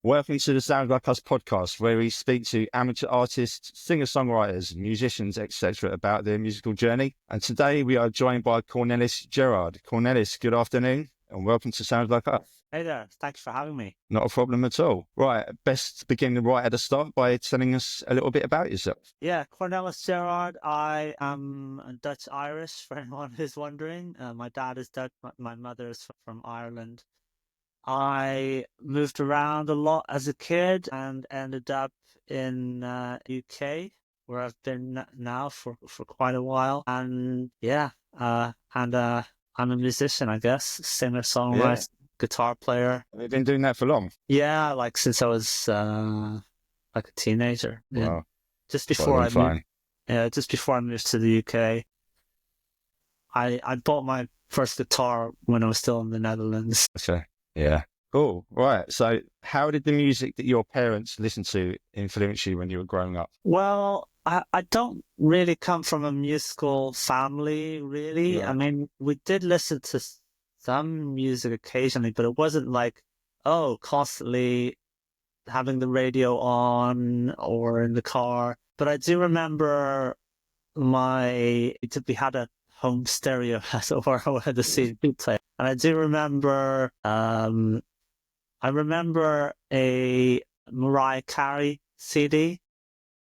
Welcome to the Sound Like Us podcast, where we speak to amateur artists, singer-songwriters, musicians, etc. about their musical journey. And today we are joined by Cornelis Gerard. Cornelis, good afternoon and welcome to Sound Like Us. Hey there, thanks for having me. Not a problem at all. Right, best begin right at the start by telling us a little bit about yourself. Yeah, Cornelis Gerard. I am Dutch-Irish, for anyone who's wondering. My dad is Dutch, my mother is from Ireland. I moved around a lot as a kid and ended up in UK, where I've been now for quite a while. And I'm a musician, I guess, singer-songwriter, guitar player. You've been doing that for long? Yeah, like since I was like a teenager. Yeah. Wow. Just before I moved to the UK. I bought my first guitar when I was still in the Netherlands. Okay. Yeah. Cool. Right. So how did the music that your parents listened to influence you when you were growing up? Well, I don't really come from a musical family, really. Right. I mean, we did listen to some music occasionally, but it wasn't like, constantly having the radio on or in the car. But I do remember we had a home stereo, as it were, where the CD player. And I do remember, I remember a Mariah Carey CD.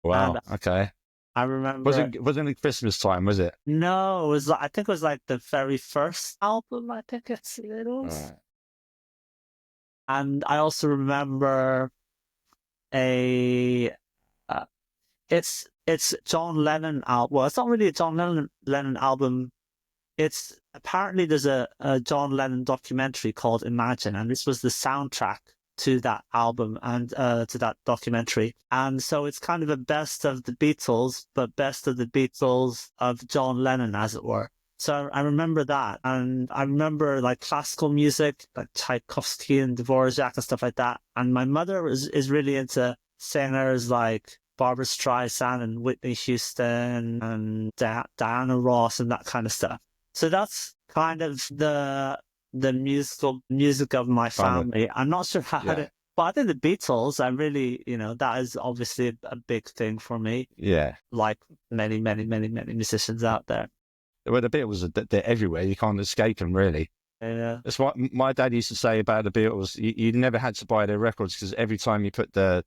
Wow. Okay. I remember. Wasn't it Christmas time, was it? No, it was. I think it was like the very first album. I think it was. Right. And I also remember it's John Lennon album. Well, it's not really a John Lennon album. It's apparently there's a John Lennon documentary called Imagine, and this was the soundtrack to that album and to that documentary. And so it's kind of a best of the Beatles, but best of the Beatles of John Lennon, as it were. So I remember that, and I remember like classical music, like Tchaikovsky and Dvorak and stuff like that. And my mother is really into singers like Barbra Streisand and Whitney Houston and Diana Ross and that kind of stuff. So that's kind of the music of my family. I'm not sure how to, but I think the Beatles, I really, that is obviously a big thing for me. Yeah. Like many, many, many, many musicians out there. Well, the Beatles, they're everywhere. You can't escape them, really. Yeah. That's what my dad used to say about the Beatles. You never had to buy their records because every time you put the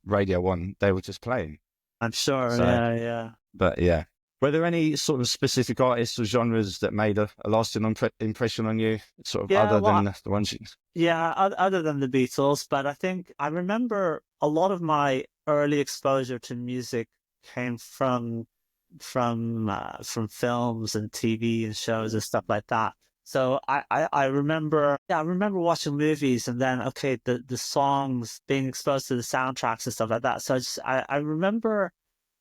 radio on, they were just playing. I'm sure. So, yeah. But yeah. Were there any sort of specific artists or genres that made a lasting impression on you, sort of other than the ones you... Yeah, other than the Beatles, but I think I remember a lot of my early exposure to music came from films and TV and shows and stuff like that. So I remember watching movies and then the songs, being exposed to the soundtracks and stuff like that. So I remember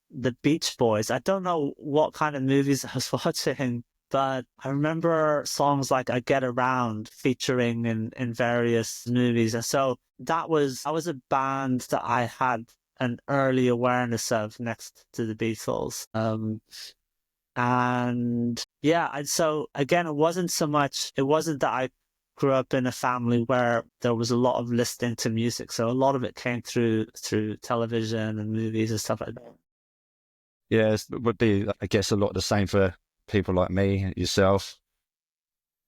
the Beach Boys. I don't know what kind of movies I was watching, but I remember songs like I Get Around featuring in various movies. And so that was a band that I had an early awareness of next to the Beatles. And so again, it wasn't that I grew up in a family where there was a lot of listening to music. So a lot of it came through television and movies and stuff like that. Yes, it would be, I guess, a lot the same for people like me, yourself.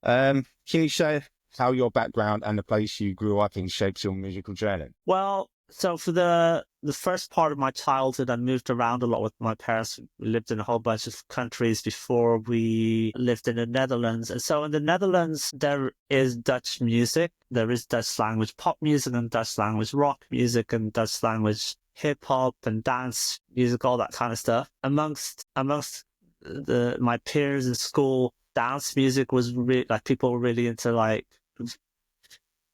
Can you share how your background and the place you grew up in shapes your musical journey? Well, so for the first part of my childhood, I moved around a lot with my parents. We lived in a whole bunch of countries before we lived in the Netherlands. And so in the Netherlands, there is Dutch music. There is Dutch language pop music and Dutch language rock music and Dutch language hip hop and dance music, all that kind of stuff. Amongst my peers in school, dance music was really, like, people were really into like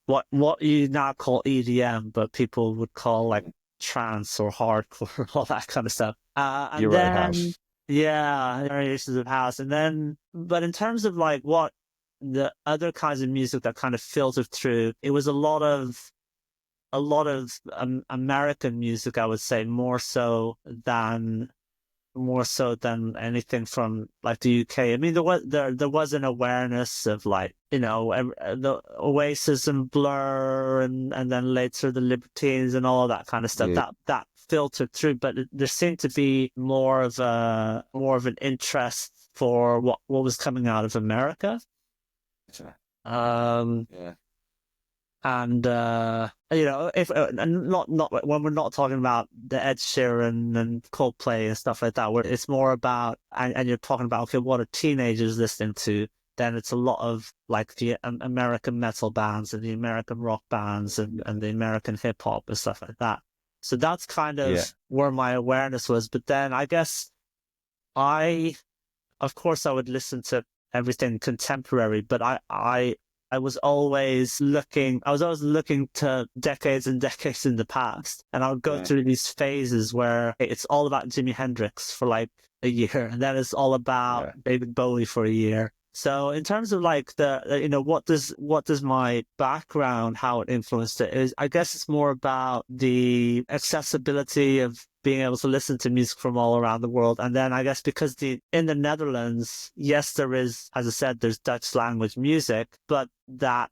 what you now call EDM, but people would call like trance or hardcore, all that kind of stuff. And then house. Yeah, variations of house. And then, but in terms of like what the other kinds of music that kind of filtered through, it was a lot of American music, I would say, more so than more so than anything from like the UK. I mean, there was an awareness of like, the Oasis and Blur, and then later the Libertines and all that kind of stuff that filtered through. But there seemed to be more of an interest for what was coming out of America. Yeah. And if and not when we're not talking about the Ed Sheeran and Coldplay and stuff like that, where it's more about and you're talking about, okay, what are teenagers listening to? Then it's a lot of like the American metal bands and the American rock bands and the American hip hop and stuff like that. So that's kind of where my awareness was. But then I guess of course I would listen to everything contemporary, but I was always looking to decades and decades in the past. And I would go through these phases where it's all about Jimi Hendrix for like a year. And then it's all about David Bowie for a year. So in terms of like what does my background, how it influenced it is, I guess it's more about the accessibility of being able to listen to music from all around the world. And then I guess because in the Netherlands, yes, there is, as I said, there's Dutch language music, but that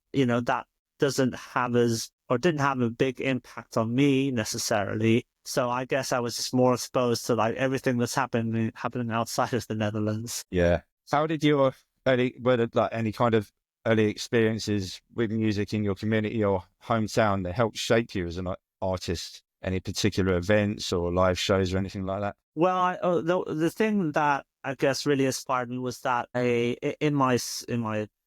doesn't have didn't have a big impact on me necessarily. So I guess I was just more exposed to like everything that's happening outside of the Netherlands. Yeah. How did your any kind of early experiences with music in your community or hometown that helped shape you as an artist? Any particular events or live shows or anything like that? Well, the thing that I guess really inspired me was that in my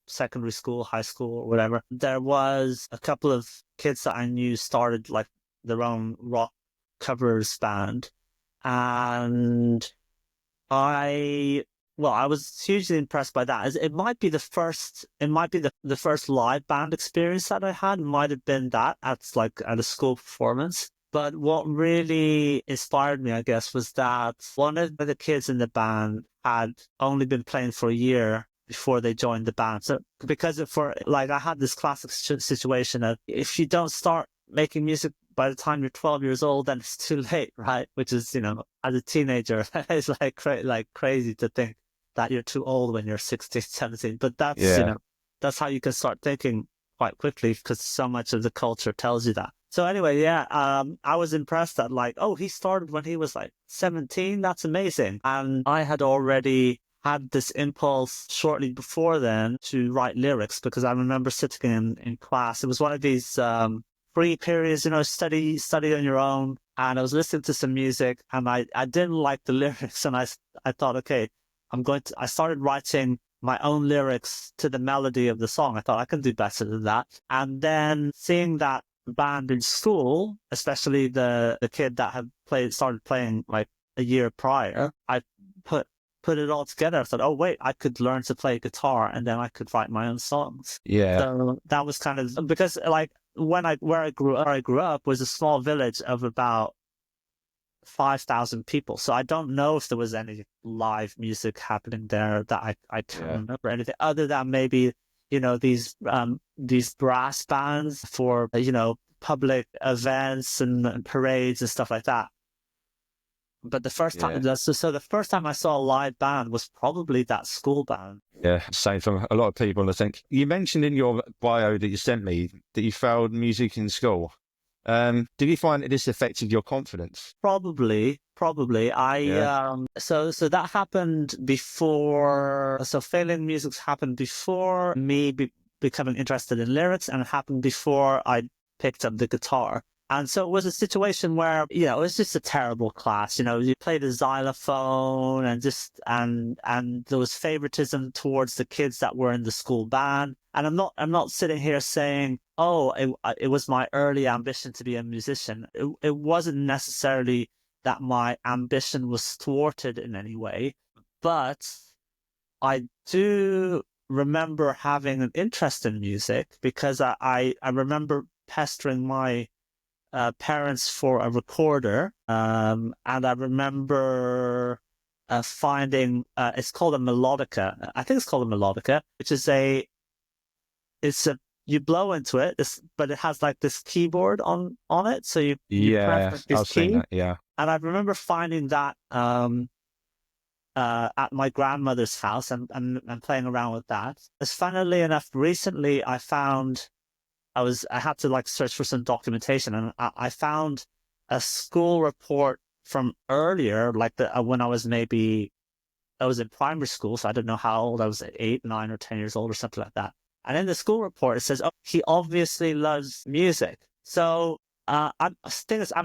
secondary school, high school, or whatever, there was a couple of kids that I knew started like their own rock covers band, and I was hugely impressed by that. It might be the first live band experience that I had. It might have been that at a school performance. But what really inspired me, I guess, was that one of the kids in the band had only been playing for a year before they joined the band. So I had this classic situation of if you don't start making music by the time you're 12 years old, then it's too late, right? Which is, as a teenager, it's like crazy to think that you're too old when you're 16, 17. But that's how you can start thinking quite quickly because so much of the culture tells you that. So anyway, I was impressed that he started when he was 17. That's amazing. And I had already had this impulse shortly before then to write lyrics because I remember sitting in class. It was one of these free periods, study on your own. And I was listening to some music and I didn't like the lyrics. And I thought, okay, I started writing my own lyrics to the melody of the song. I thought I can do better than that. And then seeing that band in school, especially the kid that had started playing like a year prior, I put it all together. I thought, oh wait, I could learn to play guitar and then I could write my own songs. Yeah. So that was kind of because where I grew up was a small village of about 5,000 people. So I don't know if there was any live music happening there that I can't remember anything other than maybe these brass bands for public events and parades and stuff like that. But the first time, so the first time I saw a live band was probably that school band. Yeah, same for a lot of people. I think you mentioned in your bio that you sent me that you failed music in school. Did you find that this affected your confidence? Probably. So that happened before. So failing music happened before me becoming interested in lyrics, and it happened before I picked up the guitar. And so it was a situation where, it was just a terrible class. You played a xylophone and there was favoritism towards the kids that were in the school band. And I'm not sitting here saying, it was my early ambition to be a musician. It wasn't necessarily that my ambition was thwarted in any way, but I do remember having an interest in music because I remember pestering my parents for a recorder, and I remember finding it's called a melodica. I think it's called a melodica, which is you blow into it, but it has this keyboard on it, so you press this key. That, yeah. And I remember finding that at my grandmother's house and playing around with that. As funnily enough, recently I found I had to like search for some documentation, and I found a school report from earlier, like when I was in primary school, so I don't know how old I was, 8, 9, or 10 years old or something like that. And in the school report, it says, "Oh, he obviously loves music." So I'm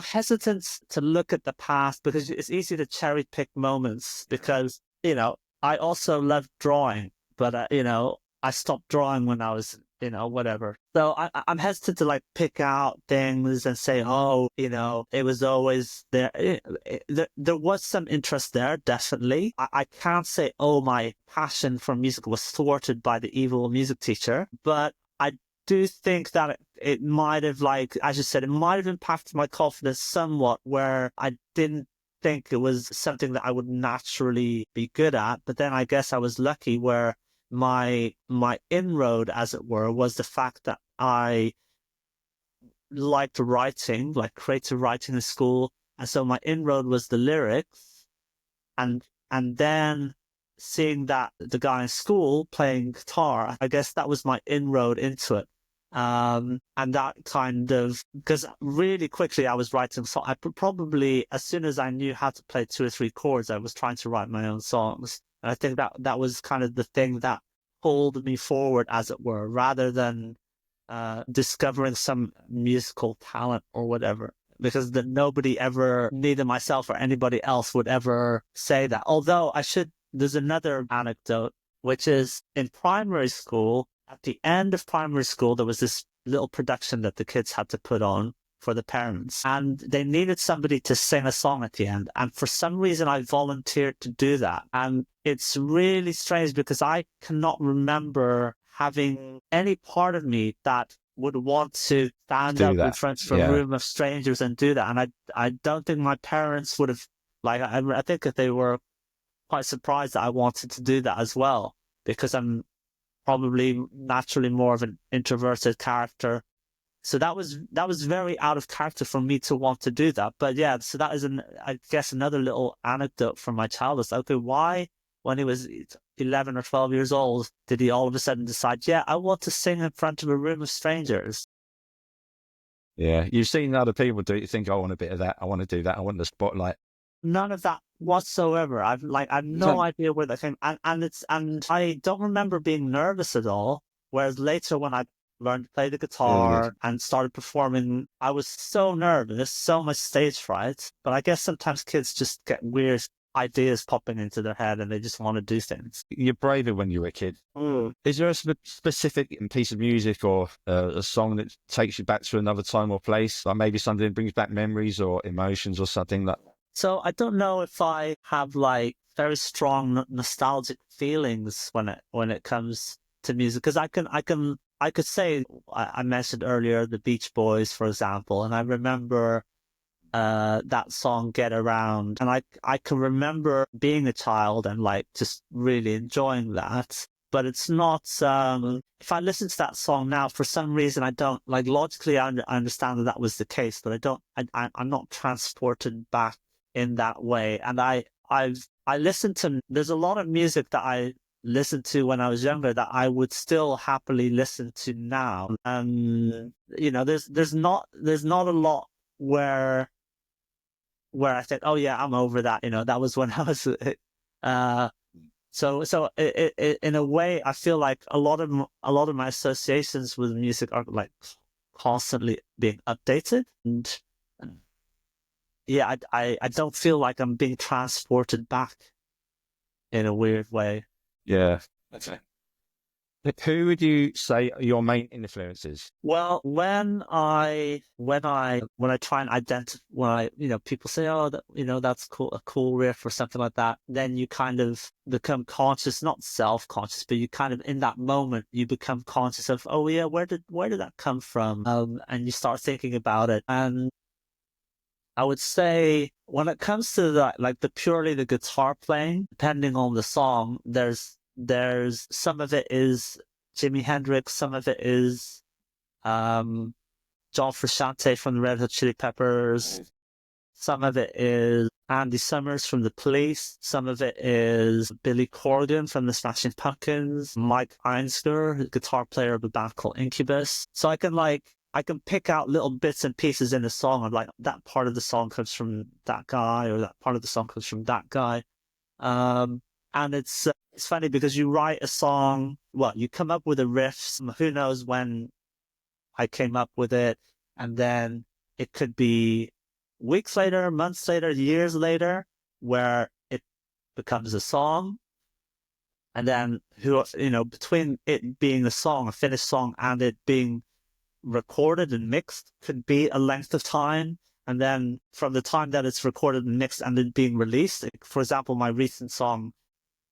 hesitant to look at the past because it's easy to cherry pick moments. Because I also love drawing, but I stopped drawing when I was whatever. So I'm hesitant to like pick out things and say, oh, it was always there. There was some interest there, definitely. I can't say, oh, my passion for music was thwarted by the evil music teacher, but I do think that it might have, like, as you said, it might have impacted my confidence somewhat, where I didn't think it was something that I would naturally be good at. But then I guess I was lucky where my inroad, as it were, was the fact that I liked writing, like creative writing in school. And so my inroad was the lyrics. And then seeing that the guy in school playing guitar, I guess that was my inroad into it. And that kind of, because really quickly I was writing songs. I probably, as soon as I knew how to play 2 or 3 chords, I was trying to write my own songs. And I think that was kind of the thing that pulled me forward, as it were, rather than discovering some musical talent or whatever. Because nobody ever, neither myself or anybody else, would ever say that. Although there's another anecdote, which is in primary school, at the end of primary school, there was this little production that the kids had to put on for the parents, and they needed somebody to sing a song at the end. And for some reason, I volunteered to do that. And it's really strange because I cannot remember having any part of me that would want to stand up in front of a room of strangers and do that. And I don't think my parents would have, like, I think that they were quite surprised that I wanted to do that as well, because I'm probably naturally more of an introverted character. So that was very out of character for me to want to do that. But yeah, so that is I guess another little anecdote from my childhood. Okay, why, when he was 11 or 12 years old, did he all of a sudden decide, yeah, I want to sing in front of a room of strangers? Yeah, you've seen other people do it. You think, I want a bit of that. I want to do that. I want the spotlight. None of that whatsoever. I've no idea where that came, and I don't remember being nervous at all. Whereas later, when I learned to play the guitar and started performing, I was so nervous, so much stage fright. But I guess sometimes kids just get weird ideas popping into their head and they just want to do things. You're braver when you were a kid. Is there a specific piece of music or a song that takes you back to another time or place? Like maybe something that brings back memories or emotions or something like that? So I don't know if I have like very strong nostalgic feelings when it comes to music, because I could say, I mentioned earlier the Beach Boys, for example, and I remember that song "Get Around," and I can remember being a child and like just really enjoying that. But it's not, if I listen to that song now, for some reason I don't, like, logically I understand that was the case, but I'm not transported back in that way. And I listened to, there's a lot of music that I listened to when I was younger that I would still happily listen to now. There's not a lot where I think, oh yeah, I'm over that. That was when I was, so in a way, I feel like a lot of my associations with music are like constantly being updated. And yeah, I don't feel like I'm being transported back in a weird way. Yeah. Okay. Who would you say are your main influences? Well, when I try and identify, people say, oh, that's cool, a cool riff or something like that, then you kind of become conscious, not self-conscious, but you kind of, in that moment, you become conscious of, oh yeah, where did that come from? And you start thinking about it. And I would say when it comes to the purely the guitar playing, depending on the song, there's some of it is Jimi Hendrix, some of it is John Frusciante from the Red Hot Chili Peppers, Some of it is Andy Summers from The Police. Some of it is Billy Corgan from the Smashing Pumpkins. Mike Einsker, guitar player of a band called Incubus. So I can pick out little bits and pieces in the song. I'm like, that part of the song comes from that guy, or that part of the song comes from that guy. And it's funny because you write a song, well, you come up with a riff. Who knows when I came up with it, and then it could be weeks later, months later, years later, where it becomes a song. And then, between it being a song, a finished song, and it being recorded and mixed could be a length of time. And then from the time that it's recorded and mixed and it being released, for example, my recent song,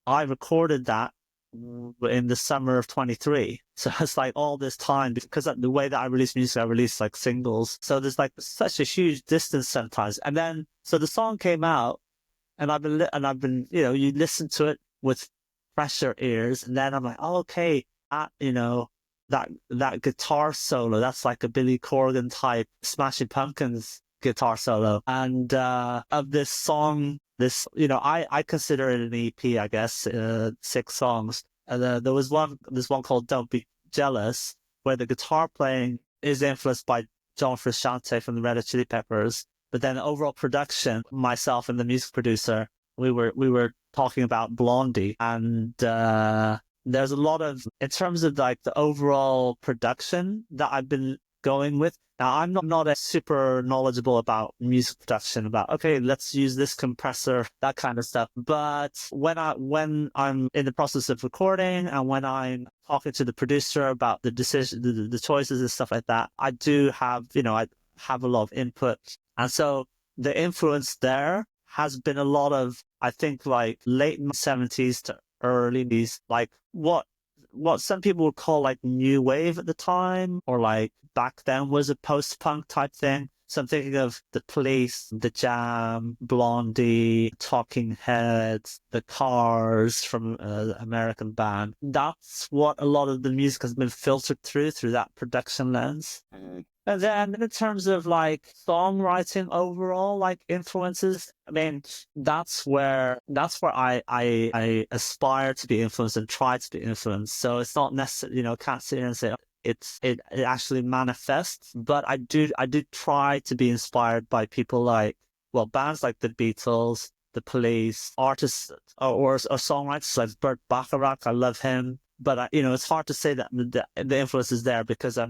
I recorded that in the summer of 23. So it's like all this time, because the way that I release music, I release like singles. So there's like such a huge distance sometimes. And then, so the song came out, and I've been, you listen to it with fresher ears. And then I'm like, oh, okay, that guitar solo, that's like a Billy Corgan type Smashing Pumpkins guitar solo. And of this song, I consider it an EP, I guess, 6 songs. And there's one called Don't Be Jealous, where the guitar playing is influenced by John Frusciante from the Red Hot Chili Peppers. But then overall production, myself and the music producer, we were talking about Blondie. And there's a lot of, in terms of like the overall production that I've been going with. Now, I'm not a super knowledgeable about music production, about, okay, let's use this compressor, that kind of stuff. But when I'm in the process of recording, and when I'm talking to the producer about the decision, the choices and stuff like that, I do have, I have a lot of input. And so the influence there has been a lot of, I think, like late 70s to early 80s, like what some people would call like new wave at the time, or like back then was a post-punk type thing. So I'm thinking of The Police, The Jam, Blondie, Talking Heads, The Cars from an American band. That's what a lot of the music has been filtered through that production lens. Mm-hmm. And then in terms of like songwriting overall, like influences, I mean, that's where I aspire to be influenced and try to be influenced. So it's not necessarily, can't sit here and say it actually manifests, but I do try to be inspired by people like, well, bands like the Beatles, the Police, artists or songwriters like Burt Bacharach. I love him. But, it's hard to say that the influence is there, because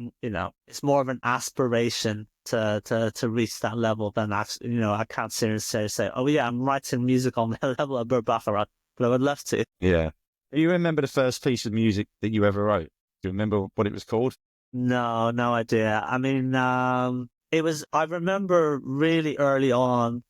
it's more of an aspiration to reach that level than actually, I can't seriously say, oh yeah, I'm writing music on the level of Burt Bacharach, but I would love to. Yeah. Do you remember the first piece of music that you ever wrote? Do you remember what it was called? No idea. I mean, I remember really early on,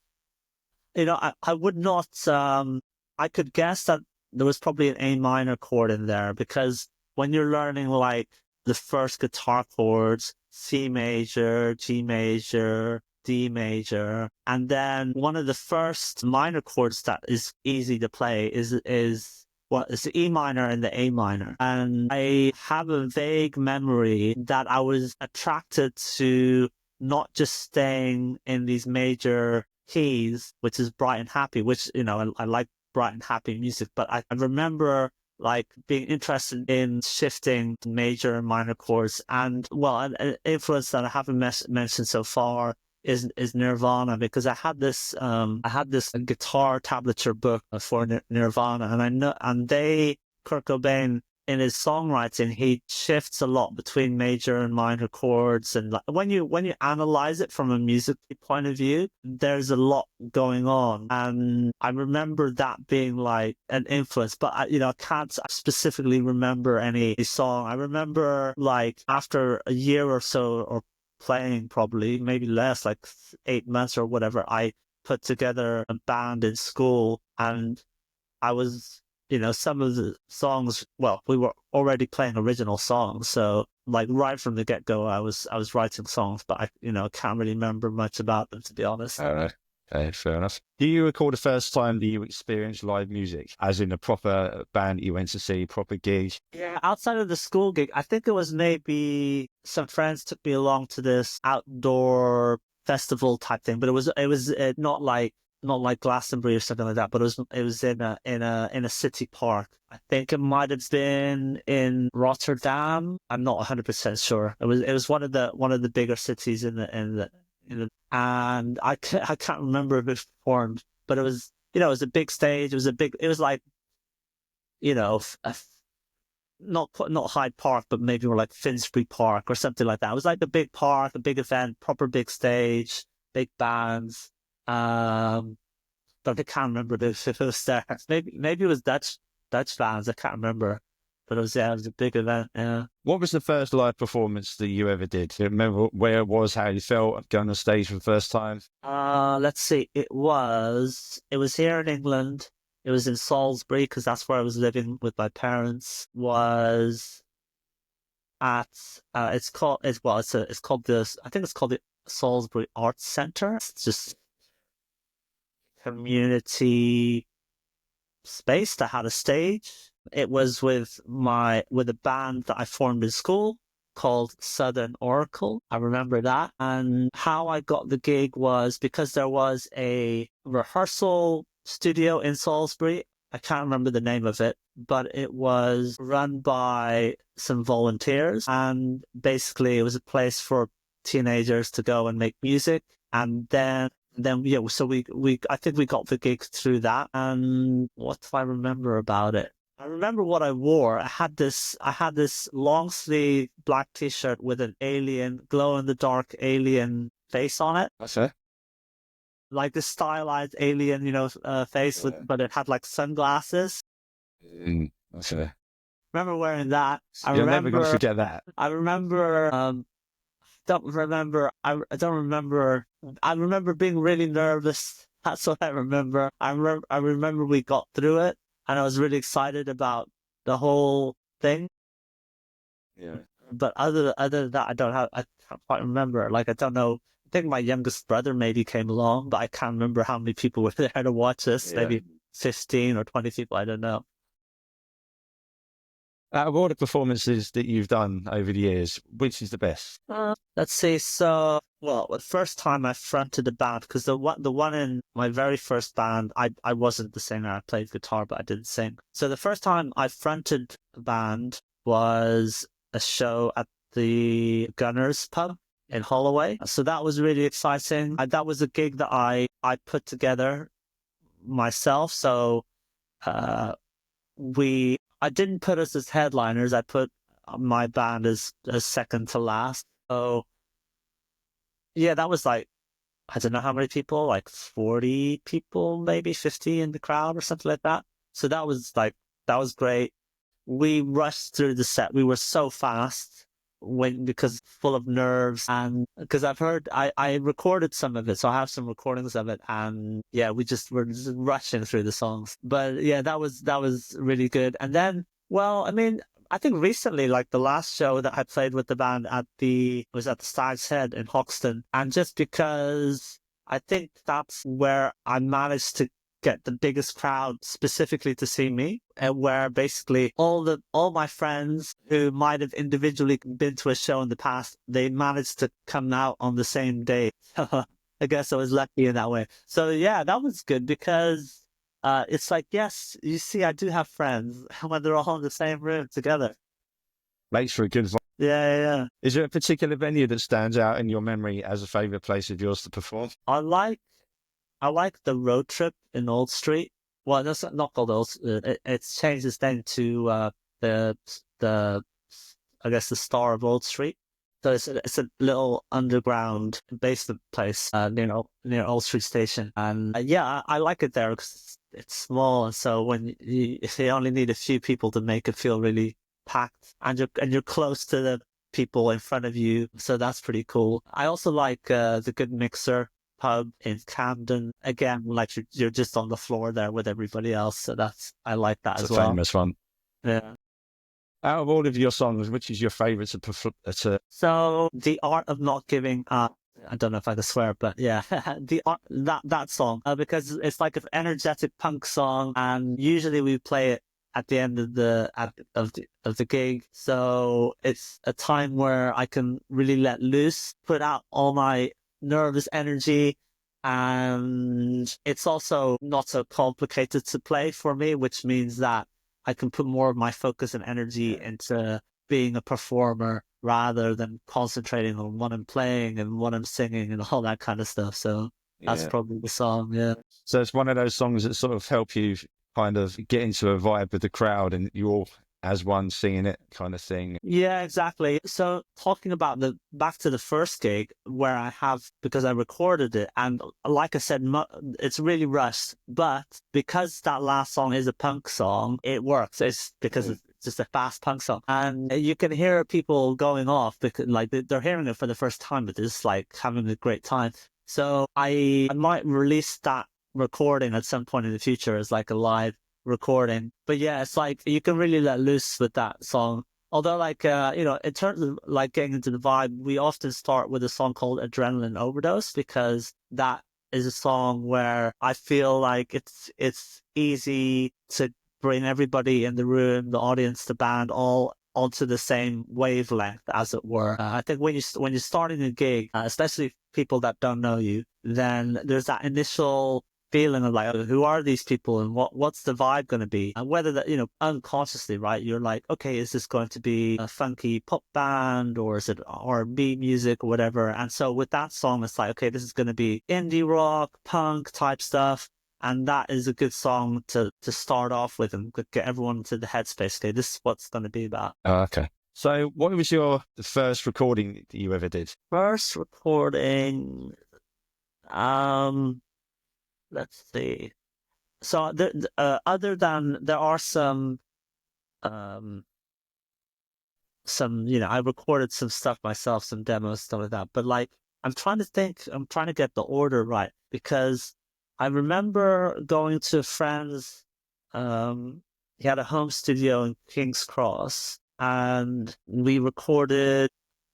I would not, I could guess that there was probably an A minor chord in there, because when you're learning like the first guitar chords, C major, G major, D major, and then one of the first minor chords that is easy to play is the E minor and the A minor. And I have a vague memory that I was attracted to not just staying in these major keys, which is bright and happy, which, I like bright and happy music, but I remember like being interested in shifting major and minor chords. And well, an influence that I haven't mentioned so far is Nirvana, because I had this guitar tablature book for Nirvana, and Kurt Cobain, in his songwriting, he shifts a lot between major and minor chords. And like, when you analyze it from a music point of view, there's a lot going on. And I remember that being like an influence, but I can't specifically remember any song. I remember like after a year or so, or playing probably maybe less, like 8 months or whatever, I put together a band in school, and I was, some of the songs, well, we were already playing original songs. So like right from the get-go, I was writing songs, but I can't really remember much about them, to be honest. All right. Okay, fair enough. Do you recall the first time that you experienced live music, as in a proper band you went to see, proper gig? Yeah, outside of the school gig, I think it was maybe some friends took me along to this outdoor festival type thing, but it was not like Glastonbury or something like that, but it was in a city park. I think it might have been in Rotterdam. I'm not 100% sure. It was one of the bigger cities and I can't remember if it performed, but it was a big stage. It was like, not Hyde Park, but maybe more like Finsbury Park or something like that. It was like a big park, a big event, proper big stage, big bands. But I can't remember if it was there. Maybe it was Dutch bands. I can't remember, but it was a big event. Yeah. What was the first live performance that you ever did? Do you remember where it was, how you felt going on stage for the first time? Let's see. It was here in England. It was in Salisbury because that's where I was living with my parents. Was at it's called I think it's called the Salisbury Arts Centre. It's just community space that had a stage. It was with a band that I formed in school called Southern Oracle. I remember that. And how I got the gig was because there was a rehearsal studio in Salisbury. I can't remember the name of it, but it was run by some volunteers. And basically it was a place for teenagers to go and make music. And then yeah, so I think we got the gig through that. And what do I remember about it? I remember what I wore. I had this long sleeve black t-shirt with an alien, glow in the dark alien face on it. That's it. Like this stylized alien, face but it had like sunglasses. That's it. Remember wearing that. You're never going to forget that. I remember, don't remember. I don't remember. I remember being really nervous. That's what I remember. I remember we got through it, and I was really excited about the whole thing. Yeah. But other than that, I can't quite remember. Like, I don't know. I think my youngest brother maybe came along, but I can't remember how many people were there to watch us. Yeah. Maybe 15 or 20 people. I don't know. Out of all the performances that you've done over the years, which is the best? Let's see. So, well, the first time I fronted a band, because the one in my very first band, I wasn't the singer. I played guitar, but I didn't sing. So the first time I fronted a band was a show at the Gunners pub in Holloway. So that was really exciting. That was a gig that I put together myself. So, I didn't put us as headliners. I put my band as second to last. So yeah, that was like, I don't know how many people, like 40 people, maybe 50 in the crowd or something like that. So that was great. We rushed through the set. We were so fast because full of nerves, and because I recorded some of it, so I have some recordings of it, and yeah, were just rushing through the songs. But yeah, that was really good. And then, well, I mean, I think recently, like the last show that I played with the band was at the Stag's Head in Hoxton, and just because I think that's where I managed to get the biggest crowd specifically to see me, and where basically all my friends who might have individually been to a show in the past, they managed to come out on the same day. I guess I was lucky in that way. So yeah, that was good because it's like, yes, you see, I do have friends when they're all in the same room together. Makes for a good vibe. Yeah. Is there a particular venue that stands out in your memory as a favourite place of yours to perform? I like the Road Trip in Old Street. Well, that's not called Old. It's changed its name to the I guess the Star of Old Street. So it's a little underground basement place near Old Street Station, and yeah, I like it there because it's small, and so when you only need a few people to make it feel really packed, and you're close to the people in front of you, so that's pretty cool. I also like the Good Mixer pub in Camden. Again, like you're just on the floor there with everybody else, so I like that as well. It's a famous one. Yeah. Out of all of your songs, which is your favourite to perform? So, The Art of Not Giving Up. I don't know if I can swear, but yeah, that song, because it's like an energetic punk song, and usually we play it at the end of the gig. So it's a time where I can really let loose, put out all my nervous energy. And it's also not so complicated to play for me, which means that I can put more of my focus and energy into being a performer rather than concentrating on what I'm playing and what I'm singing and all that kind of stuff. So that's probably the song, yeah. So it's one of those songs that sort of help you kind of get into a vibe with the crowd and you're all as one singing it kind of thing. Yeah, exactly. So talking about back to the first gig where I have, because I recorded it, and like I said, it's really rushed, but because that last song is a punk song, it works. It's because it's just a fast punk song, and you can hear people going off because like they're hearing it for the first time, but it's like having a great time. So I might release that recording at some point in the future as like a live recording. But yeah, it's like you can really let loose with that song. Although like in terms of like getting into the vibe, we often start with a song called Adrenaline Overdose, because that is a song where I feel like it's easy to bring everybody in the room, the audience, the band, all onto the same wavelength, as it were. I think when you're starting a gig, especially people that don't know you, then there's that initial feeling of like, who are these people and what's the vibe going to be? And whether that, unconsciously, right, you're like, okay, is this going to be a funky pop band or is it R&B music or whatever? And so with that song, it's like, okay, this is going to be indie rock, punk type stuff. And that is a good song to start off with and get everyone into the headspace. Okay, this is what's going to be about. Okay. So what was the first recording that you ever did? First recording, let's see. So other than there are some, I recorded some stuff myself, some demos, stuff like that. But like, I'm trying to get the order right, because I remember going to a friend's, he had a home studio in King's Cross, and we recorded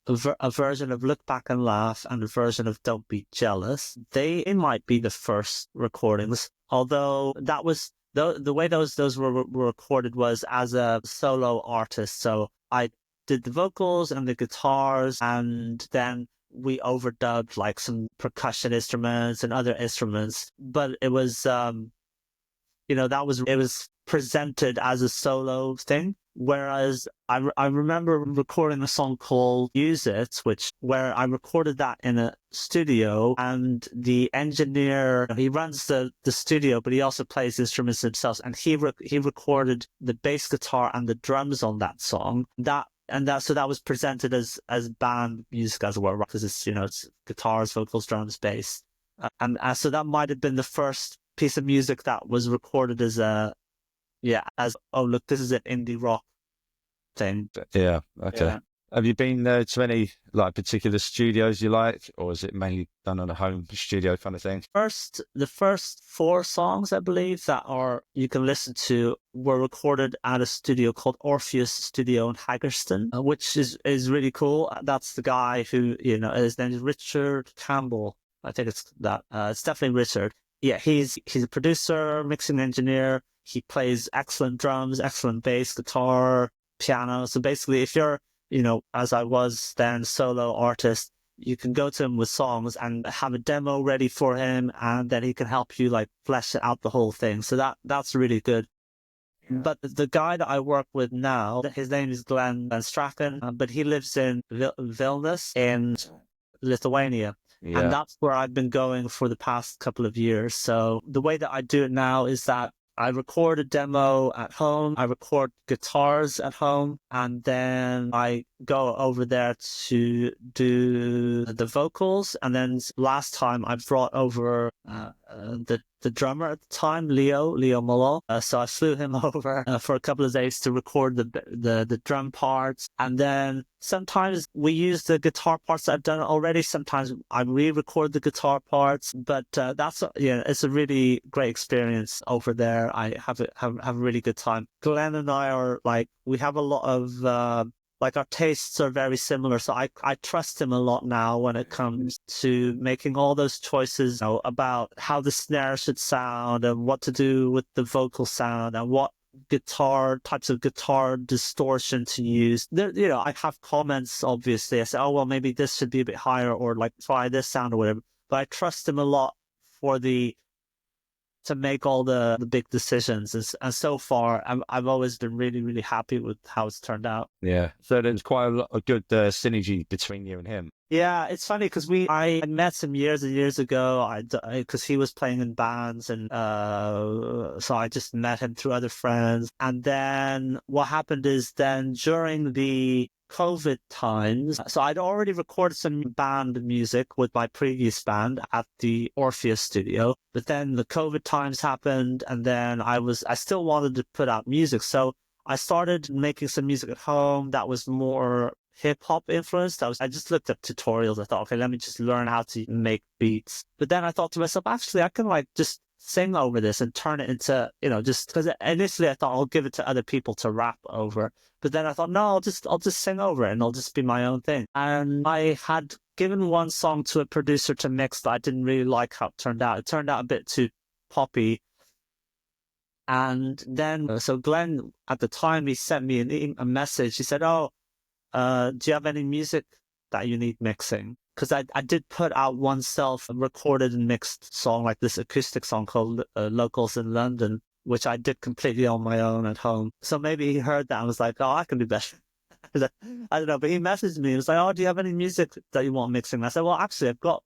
a version of Look Back and Laugh and a version of Don't Be Jealous. They might be the first recordings, although that was the way those were recorded was as a solo artist. So I did the vocals and the guitars, and then we overdubbed like some percussion instruments and other instruments. But it was, it was presented as a solo thing. Whereas I remember recording a song called Use It, where I recorded that in a studio, and the engineer, he runs the studio, but he also plays instruments himself, and he recorded the bass guitar and the drums on that song. So that was presented as band music, as it were, because it's guitars, vocals, drums, bass, so that might have been the first piece of music that was recorded as oh look, this is an indie rock thing. Yeah. Okay. Yeah. Have you been to any like particular studios you like, or is it mainly done on a home studio kind of thing? The first 4 songs, I believe, that you can listen to were recorded at a studio called Orpheus Studio in Haggerston, which is really cool. That's the guy who, his name is Richard Campbell. I think it's that. It's definitely Richard. Yeah, he's a producer, mixing engineer. He plays excellent drums, excellent bass, guitar, piano. So basically, if you're, as I was then, solo artist, you can go to him with songs and have a demo ready for him, and then he can help you like flesh out the whole thing. So that's really good. Yeah. But the guy that I work with now, his name is Glenn Strachan, but he lives in Vilnius in Lithuania. Yeah. And that's where I've been going for the past couple of years. So the way that I do it now is that I record a demo at home, I record guitars at home, and then I go over there to do the vocals. And then last time I brought over the drummer at the time, Leo Mullo. So I flew him over for a couple of days to record the drum parts. And then sometimes we use the guitar parts that I've done already. Sometimes I re-record the guitar parts. But it's a really great experience over there. I have a really good time. Glenn and I are like, we have a lot of our tastes are very similar, so I trust him a lot now when it comes to making all those choices about how the snare should sound and what to do with the vocal sound and what types of guitar distortion to use. There, I have comments, obviously. I say, oh, well, maybe this should be a bit higher, or like try this sound or whatever. But I trust him a lot for to make all the big decisions. And so far, I've always been really, really happy with how it's turned out. Yeah. So there's quite a good synergy between you and him. Yeah, it's funny because I met him years and years ago. Because he was playing in bands, and so I just met him through other friends. And then what happened is then during the COVID times, so I'd already recorded some band music with my previous band at the Orpheus studio, but then the COVID times happened, and then I still wanted to put out music, so I started making some music at home that was more hip-hop influenced. I just looked up tutorials. I thought, okay, let me just learn how to make beats. But then I thought to myself, actually, I can like just sing over this and turn it into, just because initially I thought I'll give it to other people to rap over. But then I thought, no, I'll just sing over it and it'll just be my own thing. And I had given one song to a producer to mix that I didn't really like how it turned out. It turned out a bit too poppy. And then, so Glenn, at the time, he sent me a message. He said, oh, do you have any music that you need mixing? Because I did put out one self-recorded and mixed song, like this acoustic song called Locals in London, which I did completely on my own at home. So maybe he heard that and was like, oh, I can do better. I don't know, but he messaged me. He was like, oh, do you have any music that you want mixing? And I said, well, actually, I've got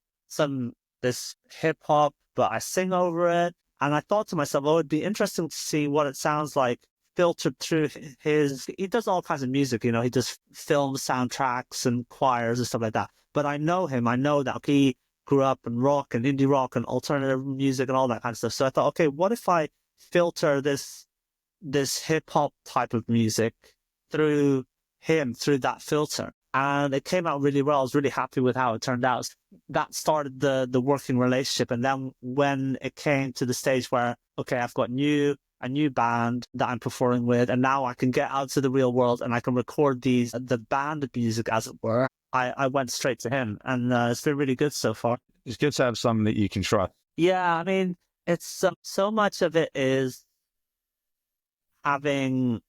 this hip-hop, but I sing over it. And I thought to myself, oh, it'd be interesting to see what it sounds like filtered through he does all kinds of music, he does film soundtracks and choirs and stuff like that. But I know him, I know that he grew up in rock and indie rock and alternative music and all that kind of stuff. So I thought, okay, what if I filter this hip hop type of music through that filter? And it came out really well. I was really happy with how it turned out. That started the working relationship. And then when it came to the stage where, okay, I've got a new band that I'm performing with, and now I can get out to the real world and I can record the band music, as it were, I went straight to him. And it's been really good so far. It's good to have someone that you can trust. Yeah, I mean, it's so much of it is having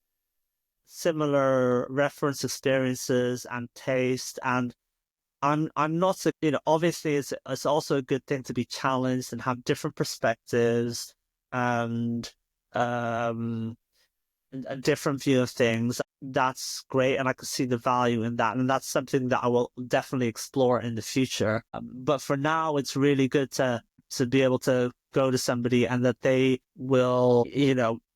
similar reference experiences and taste, and I'm not, obviously it's also a good thing to be challenged and have different perspectives and a different view of things. That's great, and I can see the value in that, and that's something that I will definitely explore in the future. But for now, it's really good to be able to go to somebody and that they will,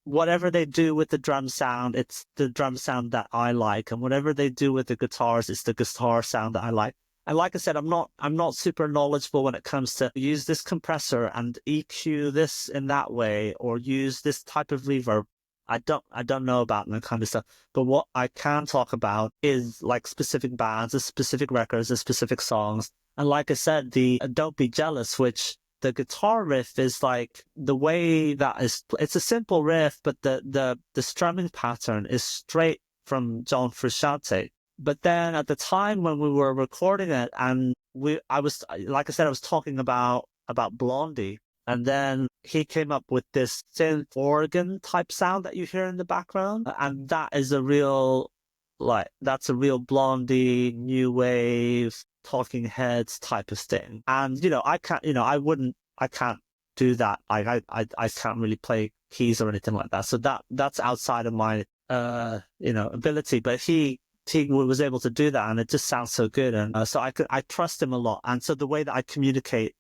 whatever they do with the drum sound, it's the drum sound that I like, and whatever they do with the guitars, it's the guitar sound that I like. And like I said, I'm not super knowledgeable when it comes to use this compressor and EQ this in that way, or use this type of reverb. I don't know about that kind of stuff. But what I can talk about is like specific bands, the specific records, the specific songs. And like I said, the Don't Be Jealous, which the guitar riff is like the way that it's a simple riff, but the strumming pattern is straight from John Frusciante. But then at the time when we were recording it, and I was talking about Blondie, and then he came up with this synth organ type sound that you hear in the background, and that is that's a real Blondie, new wave, Talking Heads type of thing. And I can't do that. I can't really play keys or anything like that. So that's outside of my ability. But he was able to do that, and it just sounds so good. And so I trust him a lot. And so the way that I communicate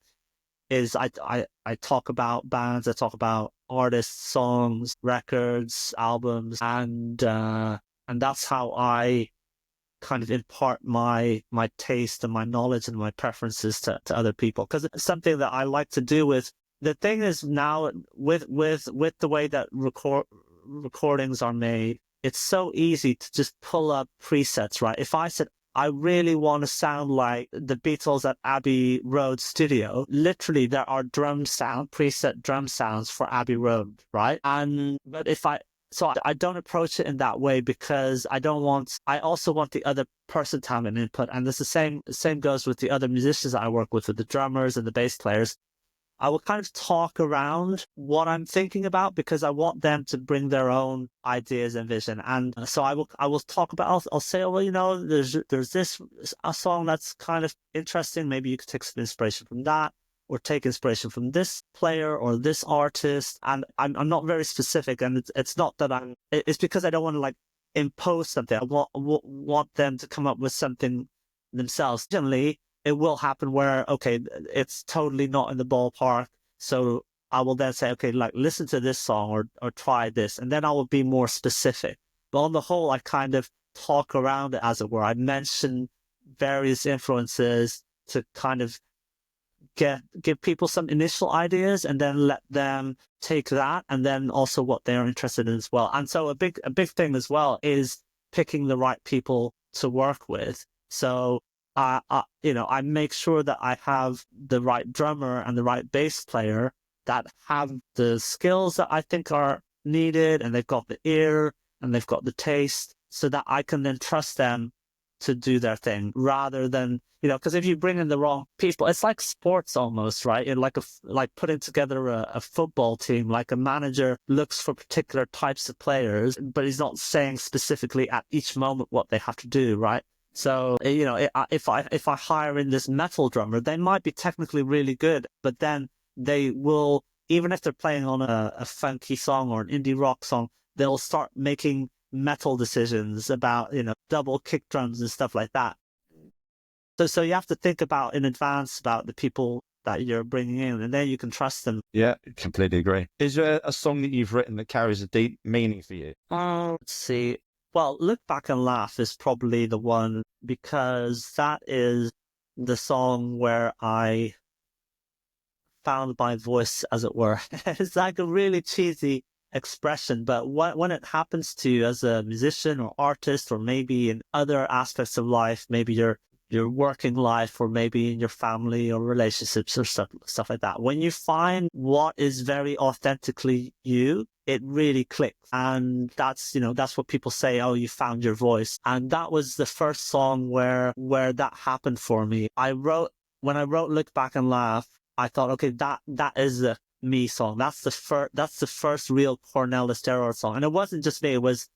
is I talk about bands, I talk about artists, songs, records, albums, and that's how I kind of impart my taste and my knowledge and my preferences to other people, because it's something that I like to do. With the thing is now with the way that recordings are made, it's so easy to just pull up presets, right? If I said I really want to sound like the Beatles at Abbey Road studio, literally there are preset drum sounds for Abbey Road, right? So I don't approach it in that way, because I also want the other person to have an input. And this the same goes with the other musicians I work with the drummers and the bass players. I will kind of talk around what I'm thinking about because I want them to bring their own ideas and vision. And so I will talk about, I'll say, oh, well, you know, there's this a song that's kind of interesting. Maybe you could take some inspiration from that, or take inspiration from this player or this artist. And I'm not very specific, and it's not that it's because I don't want to like impose something. I want them to come up with something themselves. Generally, it will happen where, okay, it's totally not in the ballpark. So I will then say, okay, like listen to this song or try this. And then I will be more specific. But on the whole, I kind of talk around it, as it were. I mention various influences to kind of give people some initial ideas, and then let them take that, and then also what they're interested in as well. And so a big thing as well is picking the right people to work with. So I make sure that I have the right drummer and the right bass player that have the skills that I think are needed, and they've got the ear and they've got the taste, so that I can then trust them to do their thing, rather than, because if you bring in the wrong people, it's like sports almost, right? Like putting together a football team. Like a manager looks for particular types of players, but he's not saying specifically at each moment what they have to do, right? So, if I hire in this metal drummer, they might be technically really good, but then they will, even if they're playing on a funky song or an indie rock song, they'll start making metal decisions about, double kick drums and stuff like that. So you have to think about in advance about the people that you're bringing in, and then you can trust them. Yeah, completely agree. Is there a song that you've written that carries a deep meaning for you? Let's see. Well, Look Back and Laugh is probably the one, because that is the song where I found my voice, as it were. It's like a really cheesy expression, but when it happens to you as a musician or artist, or maybe in other aspects of life, maybe your working life, or maybe in your family or relationships or stuff like that, when you find what is very authentically you, it really clicks. And that's what people say, oh, you found your voice. And that was the first song where that happened for me. When I wrote Look Back and Laugh, I thought, okay, that is a me song. That's the first real Cornelis Gerard song. And it wasn't just me, it was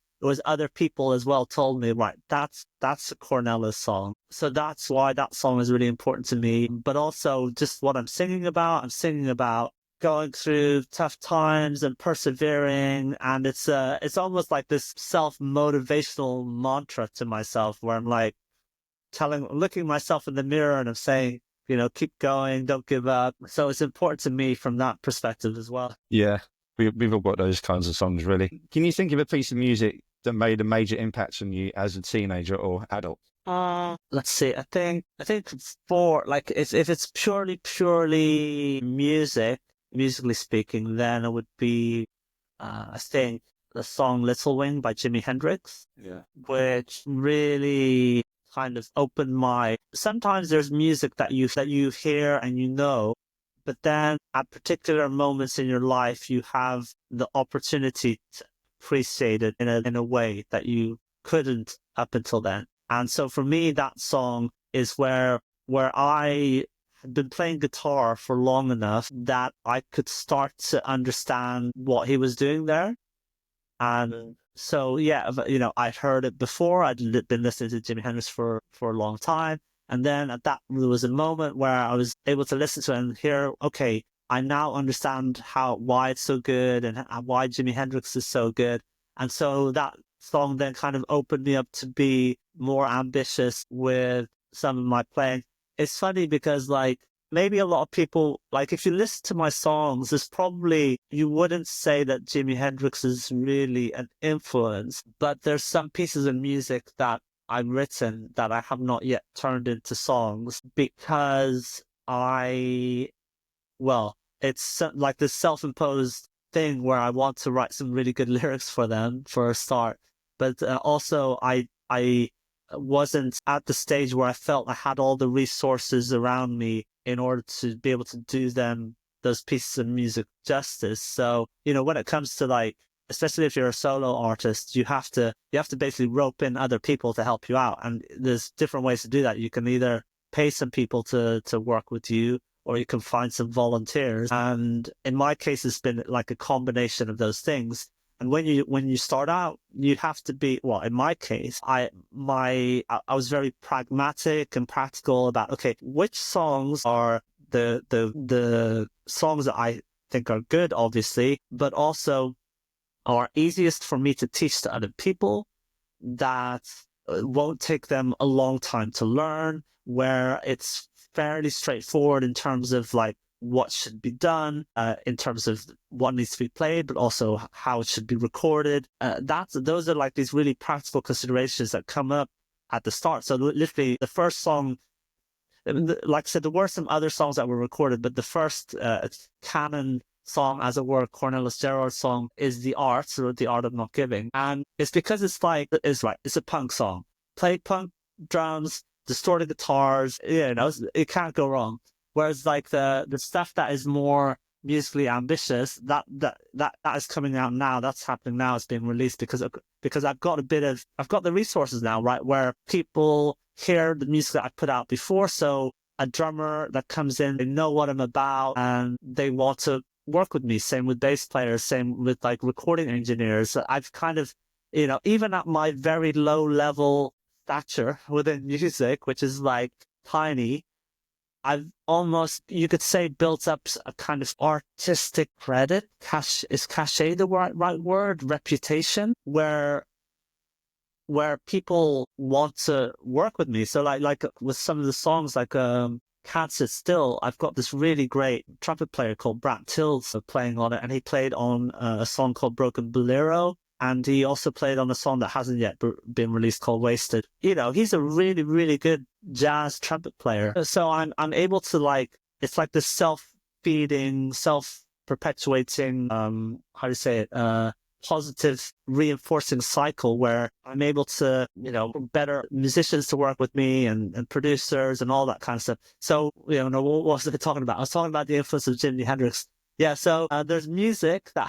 other people as well told me, right, that's a Cornelis song. So that's why that song is really important to me. But also just what I'm singing about going through tough times and persevering. And it's almost like this self-motivational mantra to myself, where I'm like looking myself in the mirror and I'm saying, keep going, don't give up. So it's important to me from that perspective as well. Yeah, we've all got those kinds of songs, really. Can you think of a piece of music that made a major impact on you as a teenager or adult? Let's see. I think for like, if it's purely musically speaking, then it would be, I think, the song Little Wing by Jimi Hendrix. Yeah. Which really kind of opened sometimes there's music that you hear and but then at particular moments in your life, you have the opportunity to appreciate it in a way that you couldn't up until then. And so for me, that song is where I had been playing guitar for long enough that I could start to understand what he was doing there. And so, yeah, I'd heard it before. I'd been listening to Jimi Hendrix for a long time. And then there was a moment where I was able to listen to it and hear, okay, I now understand why it's so good and why Jimi Hendrix is so good. And so that song then kind of opened me up to be more ambitious with some of my playing. It's funny because maybe a lot of people, if you listen to my songs, you wouldn't say that Jimi Hendrix is really an influence, but there's some pieces of music that I've written that I have not yet turned into songs because it's like this self-imposed thing where I want to write some really good lyrics for them for a start. But also I wasn't at the stage where I felt I had all the resources around me in order to be able to do those pieces of music justice. So, when it comes to especially if you're a solo artist, you have to basically rope in other people to help you out. And there's different ways to do that. You can either pay some people to work with you, or you can find some volunteers. And in my case, it's been like a combination of those things. And when you start out, you have to be, well, in my case, I was very pragmatic and practical about, okay, which songs are the songs that I think are good, obviously, but also are easiest for me to teach to other people, that won't take them a long time to learn, where it's fairly straightforward in terms of like what should be done, in terms of what needs to be played, but also how it should be recorded. Those are like these really practical considerations that come up at the start. So literally the first song, like I said, there were some other songs that were recorded, but the first canon song, as it were, Cornelis Gerard song, is The Art, or The Art of Not Giving. And it's because it's a punk song. Play punk drums, distorted guitars, it can't go wrong. Whereas like the stuff that is more musically ambitious, that is coming out now, that's happening now, it's being released because I've got the resources now, right, where people hear the music that I put out before. So a drummer that comes in, they know what I'm about and they want to work with me. Same with bass players, same with like recording engineers. I've kind of, even at my very low level stature within music, which is like tiny, I've almost, you could say, built up a kind of artistic credit. Is cachet the right word? Reputation, where people want to work with me. So like with some of the songs, like Can't Sit Still, I've got this really great trumpet player called Brant Tills playing on it, and he played on a song called Broken Bolero, and he also played on a song that hasn't yet been released called Wasted. He's a really, really good jazz trumpet player. So I'm able to it's like this self-feeding, self-perpetuating, positive reinforcing cycle where I'm able to, better musicians to work with me and producers and all that kind of stuff. So, what was I talking about? I was talking about the influence of Jimi Hendrix. Yeah. So there's music that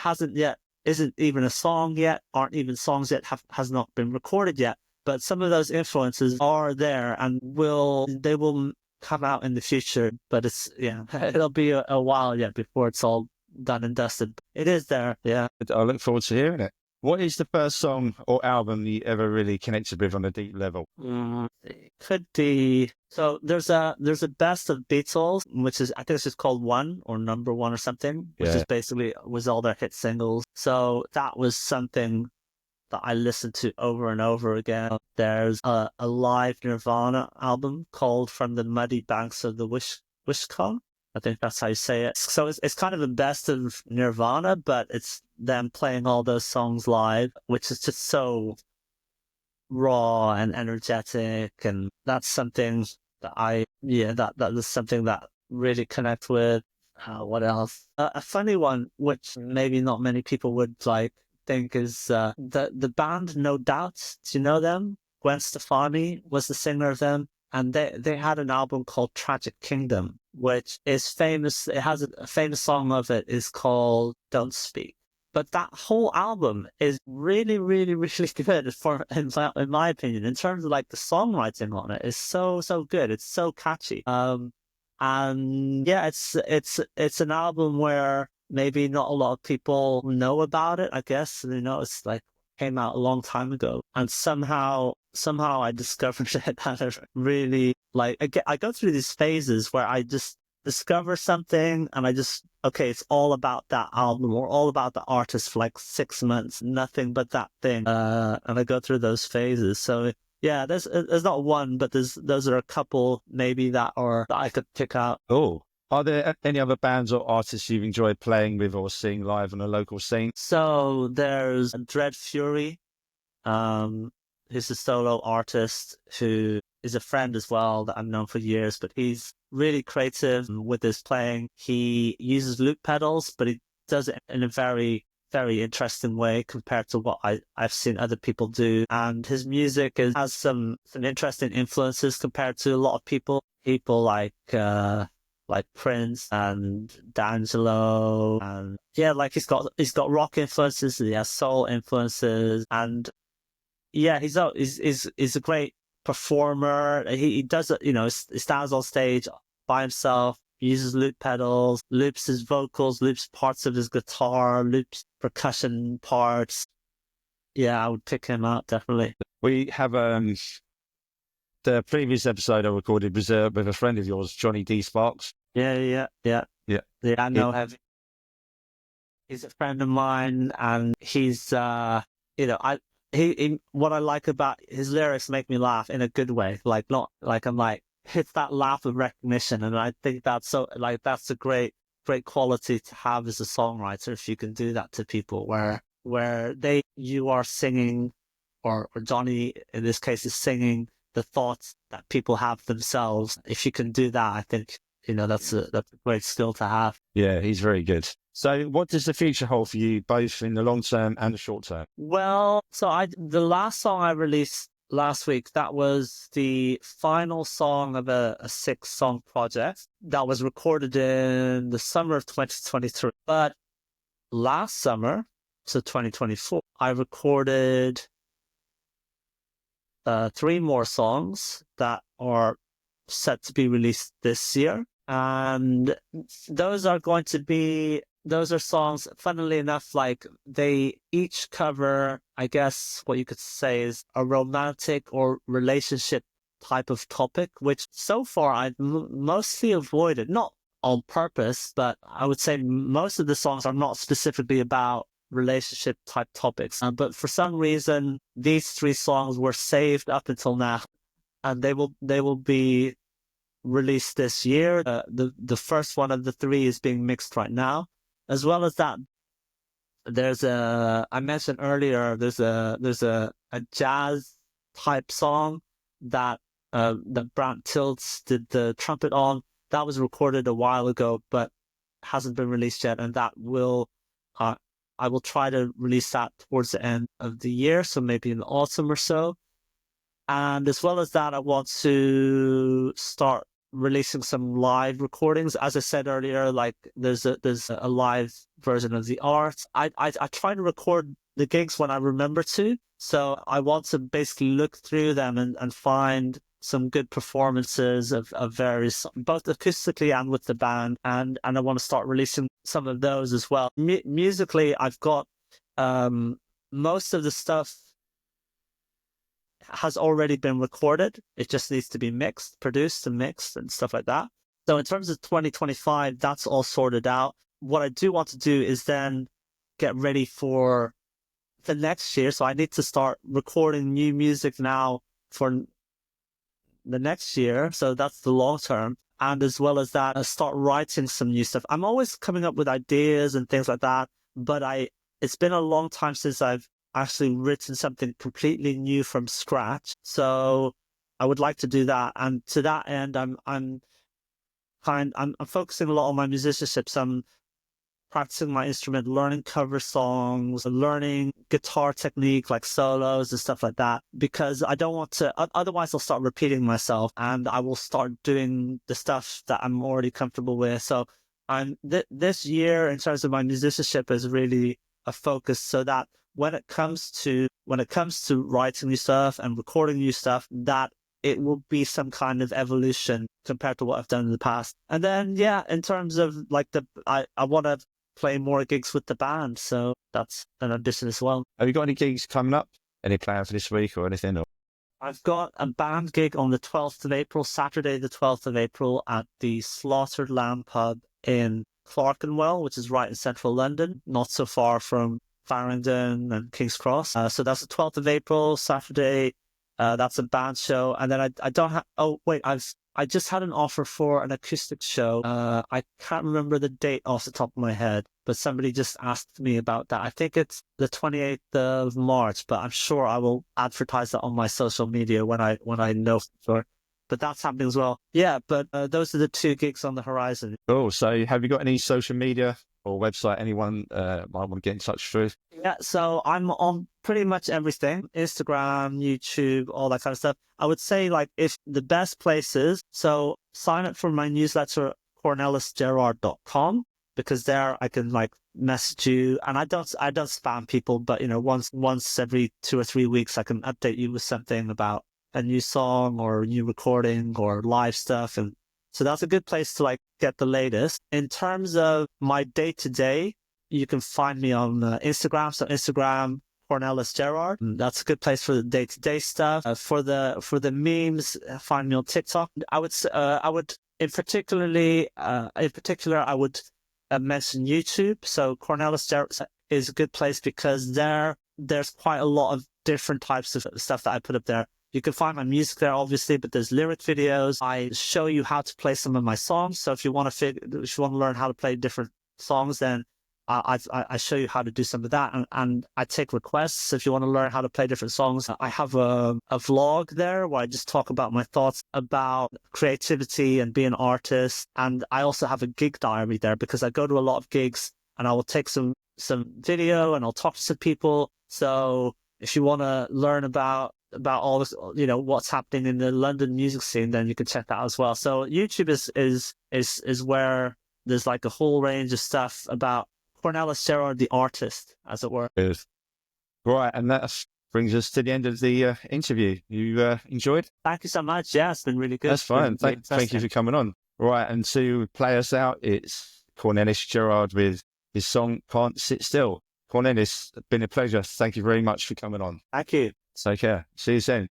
isn't even a song yet, aren't even songs yet, has not been recorded yet. But some of those influences are there and they will come out in the future. But it'll be a while yet before it's all done and dusted. It is there, yeah. I look forward to hearing it. What is the first song or album you ever really connected with on a deep level? It could be. So there's a best of Beatles, which is, I think it's just called One or Number One or something, which is basically was all their hit singles. So that was something that I listened to over and over again. There's a live Nirvana album called From the Muddy Banks of the Wishkong. I think that's how you say it. So it's kind of the best of Nirvana, but it's them playing all those songs live, which is just so raw and energetic. And that's something that that is something that really connect with. What else? A funny one, which maybe not many people would think is the band No Doubt. Do you know them? Gwen Stefani was the singer of them. And they had an album called Tragic Kingdom, which is famous. It has a famous song of it is called Don't Speak. But that whole album is really, really, really good in my opinion, in terms of like the songwriting on it is so good. It's so catchy. And yeah, it's an album where maybe not a lot of people know about it, I guess. It's like came out a long time ago, and somehow I discovered it at a really I go through these phases where I just discover something and it's all about that album or all about the artist for like 6 months, nothing but that thing, and I go through those phases. So yeah, there's not one, but those are a couple maybe that I could pick out. Oh. Are there any other bands or artists you've enjoyed playing with or seeing live on a local scene? So there's Dread Fury, who's a solo artist who is a friend as well that I've known for years, but he's really creative with his playing. He uses loop pedals, but he does it in a very, very interesting way compared to what I've seen other people do. And his music has some interesting influences compared to a lot of people like Prince and D'Angelo, and he's got rock influences, he has soul influences, and he's a great performer. He does it, he stands on stage by himself. uses loop pedals, loops his vocals, loops parts of his guitar, loops percussion parts. Yeah, I would pick him out, definitely. We have the previous episode I recorded was with a friend of yours, Johnny D. Sparks. Yeah. I know him. He's a friend of mine, and he's what I like about his lyrics make me laugh in a good way. Like, not like I'm like, it's that laugh of recognition, and I think that's that's a great quality to have as a songwriter, if you can do that to people, where you are singing, or Johnny in this case is singing the thoughts that people have themselves. If you can do that, I think that's a great skill to have. Yeah, he's very good. So what does the future hold for you, both in the long term and the short term? Well, the last song I released last week, that was the final song of a 6-song project that was recorded in the summer of 2023. But last summer, so 2024, I recorded 3 more songs that are set to be released this year. And those are songs, funnily enough, like they each cover, I guess what you could say is a romantic or relationship type of topic, which so far I've mostly avoided, not on purpose, but I would say most of the songs are not specifically about relationship type topics. But for some reason, these 3 songs were saved up until now, and they will be released this year. The first one of the 3 is being mixed right now. As well as that, I mentioned earlier, there's a jazz type song that Brant Tilts did the trumpet on. That was recorded a while ago, but hasn't been released yet, and that I will try to release that towards the end of the year, so maybe in the autumn or so. And as well as that, I want to start releasing some live recordings. As I said earlier, like there's a live version of the art. I try to record the gigs when I remember to. So I want to basically look through them and find some good performances of various, both acoustically and with the band. And I want to start releasing some of those as well. Musically, I've got most of the stuff has already been recorded. It just needs to be produced and mixed and stuff like that. So in terms of 2025, that's all sorted out. What I do want to do is then get ready for the next year. So I need to start recording new music now for the next year. So that's the long term. And as well as that, I start writing some new stuff. I'm always coming up with ideas and things like that, but it's been a long time since I've actually written something completely new from scratch. So I would like to do that. And to that end, I'm focusing a lot on my musicianship. So I'm practicing my instrument, learning cover songs, learning guitar technique like solos and stuff like that, because I don't want to, otherwise I'll start repeating myself and I will start doing the stuff that I'm already comfortable with. So this year in terms of my musicianship is really a focus, so that when it comes to writing new stuff and recording new stuff, that it will be some kind of evolution compared to what I've done in the past. And then, yeah, in terms of like I want to play more gigs with the band, so that's an ambition as well. Have you got any gigs coming up? Any plans for this week or anything? Or? I've got a band gig on the 12th of April, Saturday the 12th of April, at the Slaughtered Lamb pub in Clerkenwell, which is right in central London, not so far from Farringdon and King's Cross. So that's the 12th of April, Saturday. That's a band show. And then I don't have, I just had an offer for an acoustic show. I can't remember the date off the top of my head, but somebody just asked me about that. I think it's the 28th of March, but I'm sure I will advertise that on my social media when I know for sure. But that's happening as well. Yeah, but those are the 2 gigs on the horizon. Cool. So have you got any social media or website anyone might want to get in touch through? Yeah, so I'm on pretty much everything. Instagram, YouTube, all that kind of stuff. I would say like if the best places, so sign up for my newsletter, cornelisgerard.com, because there I can like message you, and I don't spam people, but once every 2 or 3 weeks I can update you with something about a new song or a new recording or live stuff. And So that's a good place to like get the latest. In terms of my day to day, you can find me on Instagram. So Instagram, Cornelis Gerard. That's a good place for the day to day stuff. For the memes, find me on TikTok. I would in particular, I would mention YouTube. So Cornelis Gerard is a good place because there's quite a lot of different types of stuff that I put up there. You can find my music there, obviously, but there's lyric videos. I show you how to play some of my songs. So if you want to learn how to play different songs, then I show you how to do some of that, and I take requests. If you want to learn how to play different songs, I have a vlog there where I just talk about my thoughts about creativity and being an artist. And I also have a gig diary there because I go to a lot of gigs, and I will take some video and I'll talk to some people. So if you want to learn about all this, what's happening in the London music scene, then you can check that out as well. So YouTube is where there's like a whole range of stuff about Cornelis Gerard, the artist, as it were. Good. Right, and that brings us to the end of the interview. You enjoyed? Thank you so much. Yeah, it's been really good. That's fine. Thank you for coming on. Right, and to play us out, it's Cornelis Gerard with his song "Can't Sit Still." Cornelis, it's been a pleasure. Thank you very much for coming on. Thank you. Take care. See you soon.